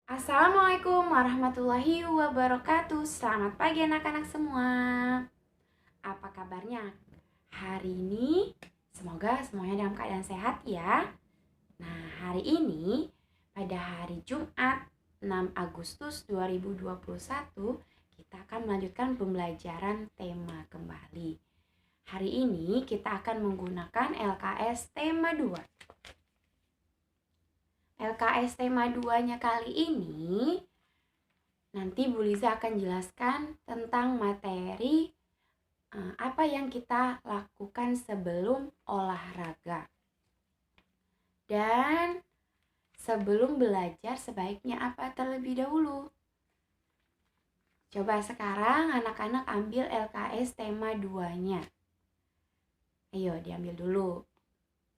Assalamualaikum warahmatullahi wabarakatuh. Selamat pagi anak-anak semua. Apa kabarnya? Hari ini semoga semuanya dalam keadaan sehat ya. Nah, hari ini pada hari Jumat 6 Agustus 2021 kita akan melanjutkan pembelajaran tema kembali. Hari ini kita akan menggunakan LKS tema 2. LKS tema 2-nya kali ini nanti Bu Liza akan jelaskan tentang materi apa yang kita lakukan sebelum olahraga. Dan sebelum belajar sebaiknya apa terlebih dahulu? Coba sekarang anak-anak ambil LKS tema 2-nya. Ayo diambil dulu.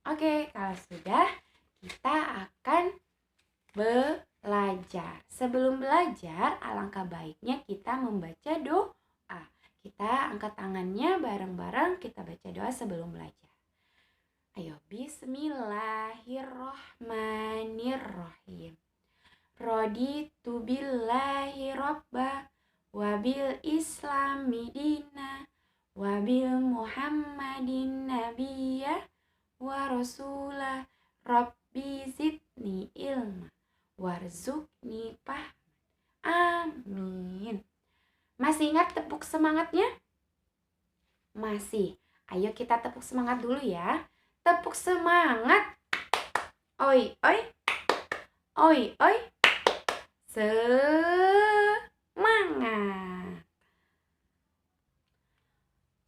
Oke, kalau sudah kita akan belajar. Sebelum belajar, alangkah baiknya kita membaca doa. Kita angkat tangannya bareng-bareng, kita baca doa sebelum belajar. Ayo, bismillahirrohmanirrohim. Raditu billahi robba, wabil islami dina, wabil muhammadin nabiyya, wa rasulah, rabbi zidni ilma, warzukni fahman. Amin. Masih ingat tepuk semangatnya? Masih. Ayo kita tepuk semangat dulu ya. Tepuk semangat. Oi, oi. Oi, oi. Semangat.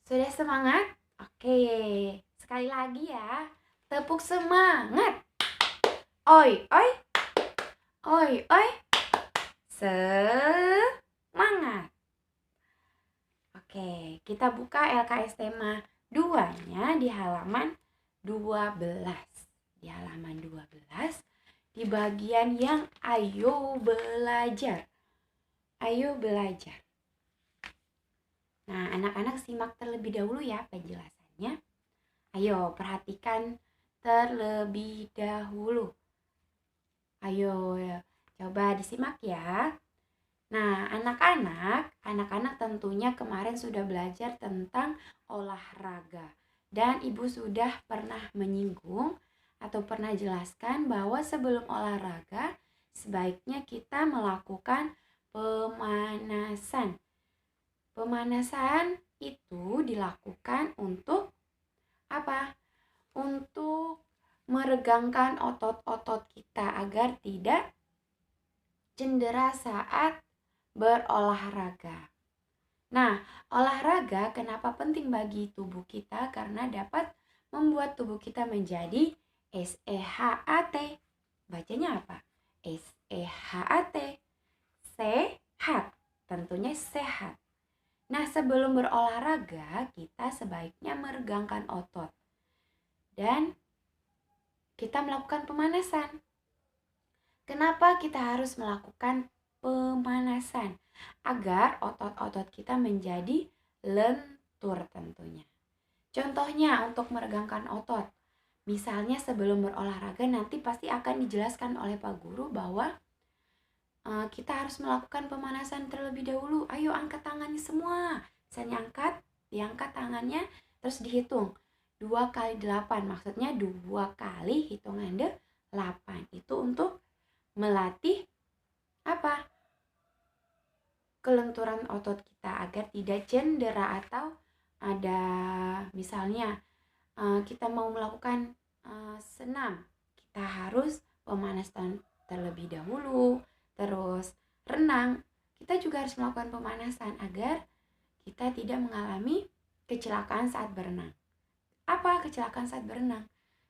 Sudah semangat? Oke. Sekali lagi ya. Tepuk semangat. Oi, oi. Oi, oi. Semangat. Oke, kita buka LKS tema 2-nya di halaman 12. Di halaman 12, di bagian yang ayo belajar. Ayo belajar. Nah, anak-anak simak terlebih dahulu ya penjelasannya. Ayo perhatikan terlebih dahulu. Ayo, coba disimak ya. Nah, anak-anak tentunya kemarin sudah belajar tentang olahraga. Dan Ibu sudah pernah menyinggung atau pernah jelaskan bahwa sebelum olahraga sebaiknya kita melakukan pemanasan. Pemanasan itu dilakukan untuk apa? Untuk meregangkan otot-otot kita agar tidak cedera saat berolahraga. Nah, olahraga kenapa penting bagi tubuh kita? Karena dapat membuat tubuh kita menjadi sehat. Bacanya apa? sehat. Sehat. Tentunya sehat. Nah, sebelum berolahraga, kita sebaiknya meregangkan otot. Dan kita melakukan pemanasan. Kenapa kita harus melakukan pemanasan? Agar otot-otot kita menjadi lentur tentunya. Contohnya untuk meregangkan otot. Misalnya sebelum berolahraga nanti pasti akan dijelaskan oleh Pak Guru bahwa kita harus melakukan pemanasan terlebih dahulu. Ayo angkat tangannya semua. Misalnya diangkat tangannya terus dihitung. 2 kali 8, maksudnya 2 kali hitungan 8. Itu untuk melatih apa? Kelenturan otot kita agar tidak cedera atau ada misalnya kita mau melakukan senam, kita harus pemanasan terlebih dahulu. Terus renang, kita juga harus melakukan pemanasan agar kita tidak mengalami kecelakaan saat berenang. Apa kecelakaan saat berenang?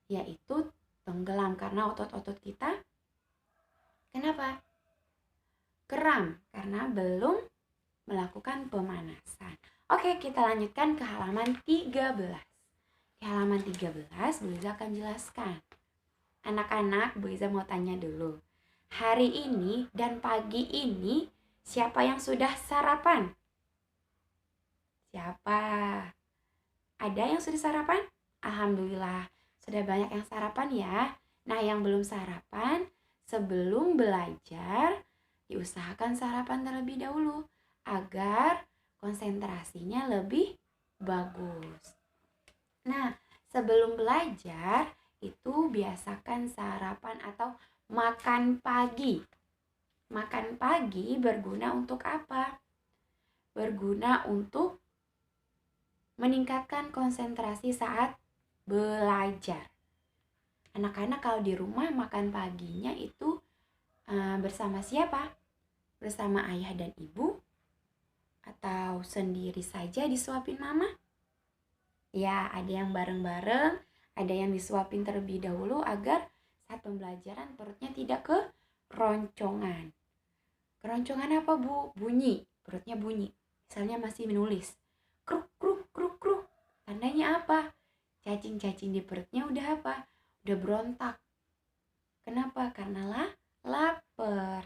Yaitu tenggelam karena otot-otot kita kenapa? Kram karena belum melakukan pemanasan. Oke, kita lanjutkan ke halaman 13. Di halaman 13, Bu Liza akan jelaskan. Anak-anak, Bu Liza mau tanya dulu. Hari ini dan pagi ini, siapa yang sudah sarapan? Siapa? Ada yang sudah sarapan? Alhamdulillah, sudah banyak yang sarapan ya. Nah, yang belum sarapan, sebelum belajar, diusahakan sarapan terlebih dahulu agar konsentrasinya lebih bagus. Nah, sebelum belajar itu biasakan sarapan atau makan pagi. Makan pagi berguna untuk apa? Berguna untuk meningkatkan konsentrasi saat belajar. Anak-anak kalau di rumah makan paginya itu bersama siapa? Bersama ayah dan ibu? Atau sendiri saja disuapin mama? Ya, ada yang bareng-bareng, ada yang disuapin terlebih dahulu agar saat pembelajaran perutnya tidak keroncongan. Keroncongan apa, Bu? Bunyi, perutnya bunyi. Misalnya masih menulis. Kruk, kruk, kruk, kruk. Tandanya apa? Cacing-cacing di perutnya udah apa? Udah berontak. Kenapa? Karena lapar.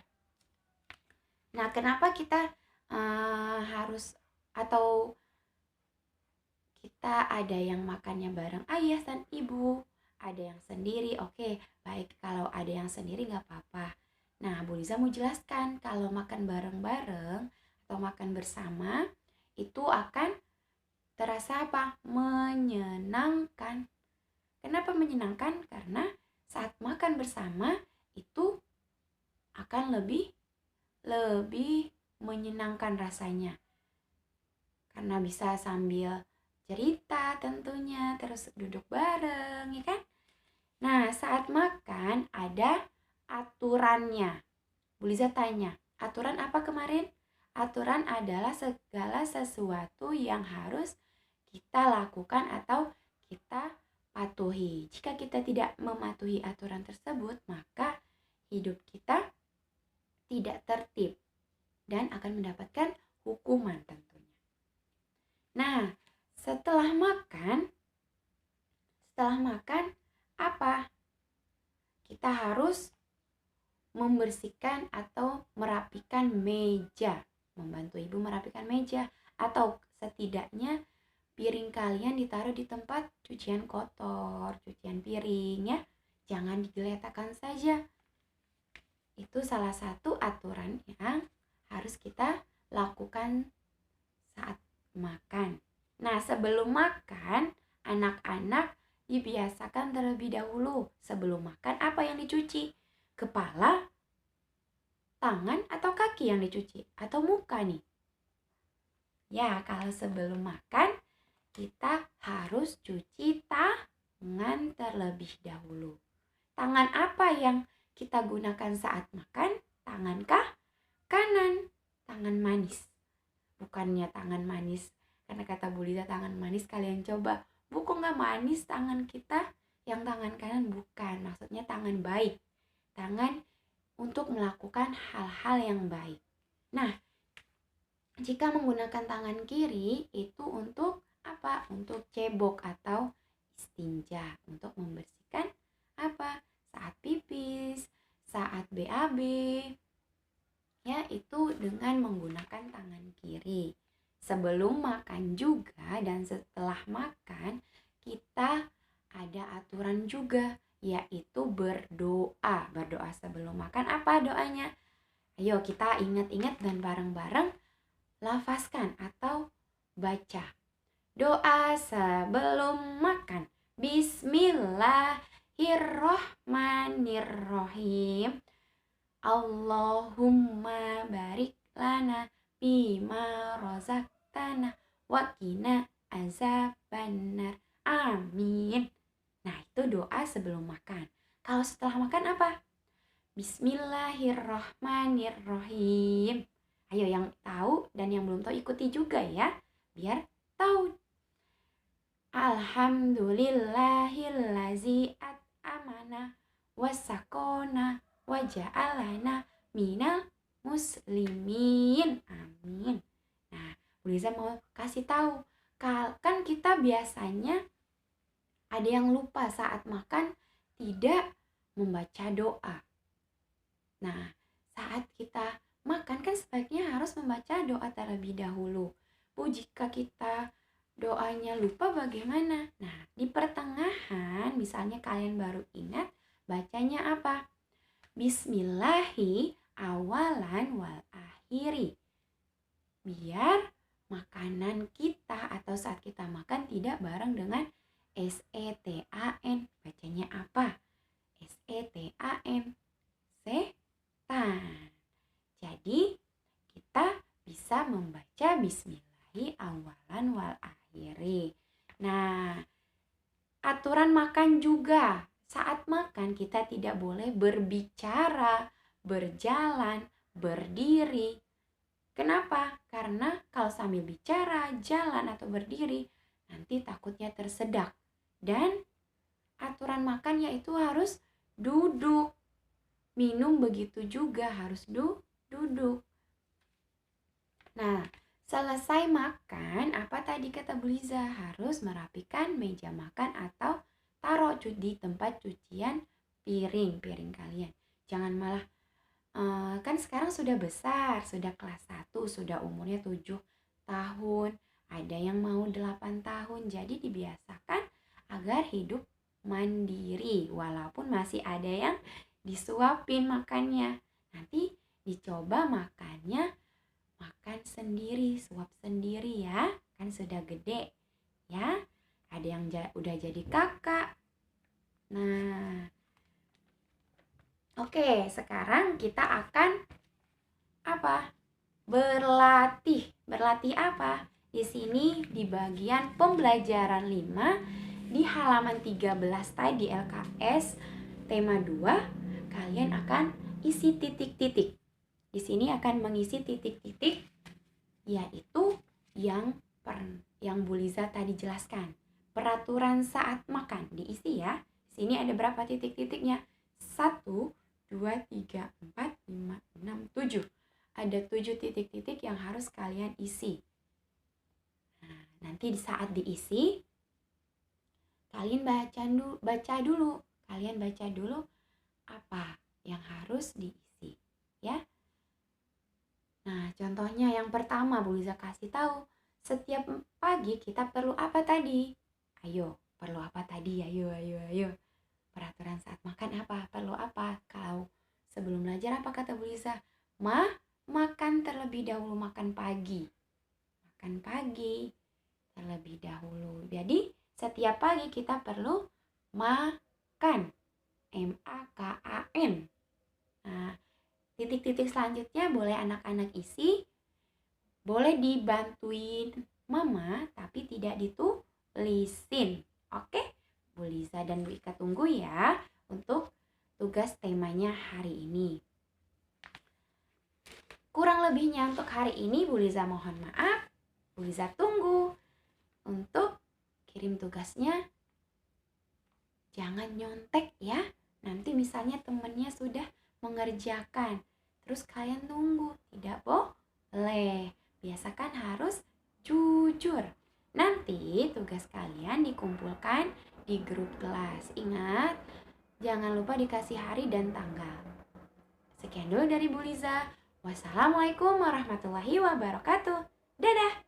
Nah, kenapa kita harus atau kita ada yang makannya bareng ayah dan ibu, ada yang sendiri. Oke, baik, kalau ada yang sendiri nggak apa-apa. Nah, Bu Liza mau jelaskan kalau makan bareng-bareng atau makan bersama itu akan terasa apa? Menyenangkan. Kenapa menyenangkan? Karena saat makan bersama itu akan lebih menyenangkan rasanya. Karena bisa sambil cerita tentunya, terus duduk bareng, ya kan? Nah, saat makan ada aturannya. Bu Liza tanya, aturan apa kemarin? Aturan adalah segala sesuatu yang harus kita lakukan atau kita patuhi. Jika kita tidak mematuhi aturan tersebut, maka hidup kita tidak tertib dan akan mendapatkan hukuman tentunya. Nah, setelah makan apa? Kita harus membersihkan atau merapikan meja, membantu ibu merapikan meja, atau setidaknya piring kalian ditaruh di tempat cucian kotor, cucian piring ya. Jangan digeletakkan saja. Itu salah satu aturan yang harus kita lakukan saat makan. Nah, sebelum makan, anak-anak dibiasakan terlebih dahulu. Sebelum makan, apa yang dicuci? Kepala, tangan, atau kaki yang dicuci? Atau muka nih? Ya, kalau sebelum makan, kita harus cuci tangan terlebih dahulu. Tangan apa yang kita gunakan saat makan? Tangan kanan? Tangan manis. Bukannya tangan manis karena kata Bu Liza tangan manis, kalian coba, Bu kok gak manis tangan kita? Yang tangan kanan bukan, maksudnya tangan baik, tangan untuk melakukan hal-hal yang baik. Nah, jika menggunakan tangan kiri itu untuk apa? Untuk cebok atau istinja, untuk membersihkan apa? Saat pipis, saat BAB, ya itu dengan menggunakan tangan kiri. Sebelum makan juga dan setelah makan kita ada aturan juga, yaitu berdoa. Berdoa sebelum makan apa doanya? Ayo kita ingat-ingat dan bareng-bareng lafazkan atau baca. Doa sebelum makan. Bismillahirrohmanirrohim. Allahumma barik lana bima rozaqtana waqina azabannar. Amin. Nah, itu doa sebelum makan. Kalau setelah makan apa? Bismillahirrohmanirrohim. Ayo yang tahu dan yang belum tahu ikuti juga ya, biar tahu. Alhamdulillahillazi at'amana wasakona waja'alana minal muslimin. Amin. Nah, Bu Liza mau kasih tahu, kan kita biasanya ada yang lupa saat makan tidak membaca doa. Nah, saat kita makan kan sebaiknya harus membaca doa terlebih dahulu. Bu, jika kita doanya lupa bagaimana? Nah, di pertengahan misalnya kalian baru ingat, bacanya apa? Bismillahi awalan wal akhiri. Biar makanan kita atau saat kita makan tidak bareng dengan setan. Bacanya apa? setan. Setan. Jadi kita bisa membaca bismillahi awalan wal akhiri. Nah, aturan makan juga. Saat makan kita tidak boleh berbicara, berjalan, berdiri. Kenapa? Karena kalau sambil bicara, jalan atau berdiri, nanti takutnya tersedak. Dan aturan makan yaitu harus duduk. Minum begitu juga harus duduk. Nah, selesai makan, apa tadi kata Bu Liza? Harus merapikan meja makan atau taruh di tempat cucian piring kalian. Jangan malah kan sekarang sudah besar, sudah kelas 1, sudah umurnya 7 tahun, ada yang mau 8 tahun. Jadi dibiasakan agar hidup mandiri walaupun masih ada yang disuapin makannya. Nanti dicoba makannya makan sendiri, suap sendiri ya. Kan sudah gede ya. Ada yang udah jadi kakak. Nah, oke, sekarang kita akan apa? Berlatih. Berlatih apa? Di sini di bagian pembelajaran 5 di halaman 13 tadi LKS tema 2, kalian akan isi titik-titik. Di sini akan mengisi titik-titik yaitu yang Bu Liza tadi jelaskan. Peraturan saat makan diisi ya. Di sini ada berapa titik-titiknya? 1, 2, 3, 4, 5, 6, 7. Ada 7 titik-titik yang harus kalian isi. Nah, nanti di saat diisi, kalian baca dulu. Kalian baca dulu apa yang harus diisi, ya. Nah, contohnya yang pertama Bu Liza kasih tahu, setiap pagi kita perlu apa tadi? Ayo, perlu apa tadi? Ayo. Peraturan saat makan apa? Perlu apa? Kalau sebelum belajar apa kata Bu Liza? Makan terlebih dahulu, makan pagi. Makan pagi terlebih dahulu. Jadi setiap pagi kita perlu makan. MAKAN. Nah, titik-titik selanjutnya boleh anak-anak isi. Boleh dibantuin mama tapi tidak ditulisin. Oke? Bu Liza dan Bu Ika tunggu ya untuk tugas temanya hari ini. Kurang lebihnya untuk hari ini Bu Liza mohon maaf. Bu Liza tunggu untuk kirim tugasnya. Jangan nyontek ya. Nanti misalnya temennya sudah mengerjakan, terus kalian tunggu. Tidak boleh. Biasakan harus jujur. Nanti tugas kalian dikumpulkan di grup kelas. Ingat, jangan lupa dikasih hari dan tanggal. Sekian dulu dari Bu Liza. Wassalamualaikum warahmatullahi wabarakatuh. Dadah!